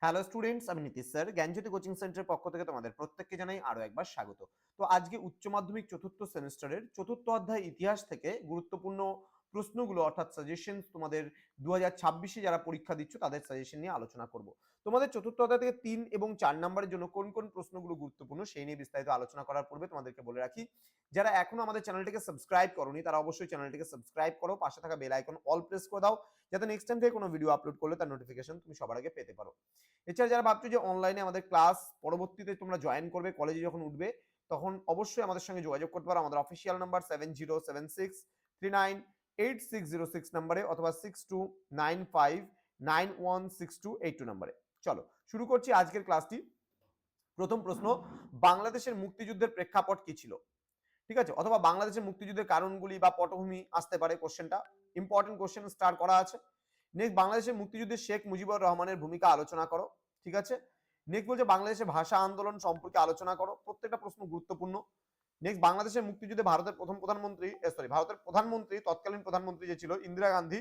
Hello students, আমি Nitish sir জ্ঞানজ্যোতি coaching সেন্টারের পক্ষ থেকে তোমাদের প্রত্যেককে জানাই আরো একবার স্বাগত। তো আজকে উচ্চ মাধ্যমিক চতুর্থ সেমিস্টারের চতুর্থ অধ্যায় ইতিহাস থেকে গুরুত্বপূর্ণ প্রশ্নগুলো অর্থাৎ সাজেশন তোমাদের 2026-এ যারা পরীক্ষা দিচ্ছ তাদের সাজেশন নিয়ে আলোচনা করব। তোমাদের চতুর্থ অধ্যায় থেকে 3 এবং 4 নম্বরের জন্য কোন কোন প্রশ্নগুলো গুরুত্বপূর্ণ সেই নিয়ে বিস্তারিত আলোচনা করার পূর্বে তোমাদেরকে বলে রাখি, যারা এখনো আমাদের চ্যানেলটিকে সাবস্ক্রাইব করোনি তারা অবশ্যই চ্যানেলটিকে সাবস্ক্রাইব করো, পাশে থাকা বেল আইকন অল প্রেস করে দাও, যাতে নেক্সট টাইম থেকে কোনো ভিডিও আপলোড করলে তার নোটিফিকেশন তুমি সবার আগে পেতে পারো। এছাড়া যারা ভাবছো যে অনলাইনে আমাদের ক্লাস পরবর্তীতে তোমরা জয়েন করবে, কলেজে যখন উঠবে তখন অবশ্যই আমাদের সঙ্গে যোগাযোগ করতে পারো আমাদের অফিসিয়াল নাম্বার 7076398606 নাম্বারে অথবা 6295916282 নাম্বারে। চলো শুরু করছি আজকের ক্লাসটি। প্রথম প্রশ্ন, বাংলাদেশের মুক্তিযুদ্ধের প্রেক্ষাপট কি ছিল? ঠিক আছে, অথবা বাংলাদেশের মুক্তিযুদ্ধের কারণগুলি বা পটভূমি আসতে পারে কোশ্চেনটা। ইম্পর্টেন্ট কোশ্চেন স্টার্ট করা আছে। নেক্সট, বাংলাদেশের মুক্তিযুদ্ধে শেখ মুজিবুর রহমানের ভূমিকা আলোচনা করো। ঠিক আছে। নেক্সট বলছে বাংলাদেশের ভাষা আন্দোলন সম্পর্কে আলোচনা করো। প্রত্যেকটা প্রশ্ন গুরুত্বপূর্ণ। নেক্সট, বাংলাদেশের মুক্তিযুদ্ধে ভারতের প্রধানমন্ত্রী তৎকালীন প্রধানমন্ত্রী যে ছিল ইন্দিরা গান্ধী,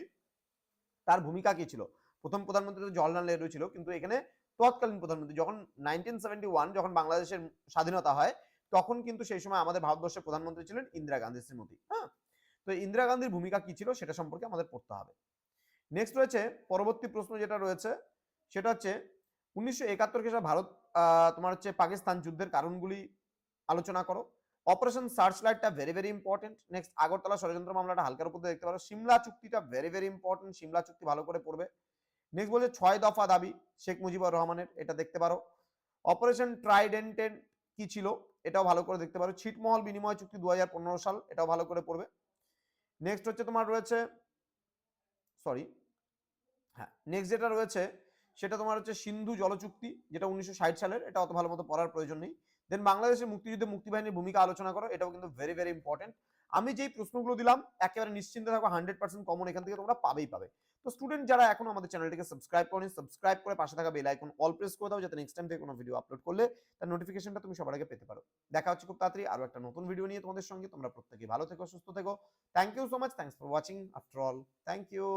তার ভূমিকা কি ছিল? প্রথম প্রধানমন্ত্রী তো জওহরলাল নেহরু ছিল, কিন্তু এখানে তৎকালীন প্রধানমন্ত্রী যখন 1971 যখন বাংলাদেশের স্বাধীনতা হয় তখন কিন্তু সেই সময় আমাদের ভারতবর্ষের প্রধানমন্ত্রী ছিলেন ইন্দিরা গান্ধী শ্রীমতী। হ্যাঁ, তো ইন্দিরা গান্ধীর ভূমিকা কি ছিল সেটা সম্পর্কে আমাদের পড়তে হবে। নেক্সট রয়েছে পরবর্তী প্রশ্ন যেটা রয়েছে সেটা হচ্ছে 1971 খ্রিস্টাব্দে ভারত তোমার হচ্ছে পাকিস্তান যুদ্ধের কারণগুলি আলোচনা করো। অপারেশন সার্চলাইটটা very very important. Next, Agartala ষড়যন্ত্র মামলাটা হালকার উপর দেখতে পারো। সিমলা চুক্তিটা ভেরি ভেরি ইম্পর্টেন্ট, সিমলা চুক্তি ভালো করে পড়বে। নেক্সট বলছে 6 দফা দাবি শেখ মুজিবুর রহমানের, এটা দেখতে পারো। অপারেশন ট্রাইডেন্টেন কি ছিল এটাও ভালো করে দেখতে পারো। ছিটমহল বিনিময় চুক্তি 2015 সাল, এটাও ভালো করে পড়বে। নেক্সট হচ্ছে তোমার রয়েছে হ্যাঁ, নেক্সট যেটা রয়েছে সেটা তোমার হচ্ছে সিন্ধু জল চুক্তি, যেটা 1960 সালের, এটা অত ভালো মতো পড়ার প্রয়োজন নেই। দেন বাংলাদেশের মুক্তিযুদ্ধে মুক্তিবাহিনীর ভূমিকা আলোচনা করো, এটাও কিন্তু ভেরি ভেরি ইম্পর্টেন্ট। আমি যেই প্রশ্নগুলো দিলাম একেবারে নিশ্চিন্তে থাকো, 100% কমন এখান থেকে তোমরা পাবেই পাবে। তো স্টুডেন্ট যারা এখনো আমাদের চ্যানেলটিকে সাবস্ক্রাইব করেনি, সাবস্ক্রাইব করে পাশে থাকা বেল আইকন অল প্রেস করে দাও, যাতে নেক্সট টাইম থেকে কোনো ভিডিও আপলোড করলে তার নোটিফিকেশনটা তুমি সবার আগে পেতে পারো। দেখা হচ্ছে খুব তাড়াতাড়ি আরো একটা নতুন ভিডিও নিয়ে তোমাদের সঙ্গে। তোমরা প্রত্যেকেই ভালো থেকো, সুস্থ থেকো। Thank you so much, thanks for watching after all. Thank you.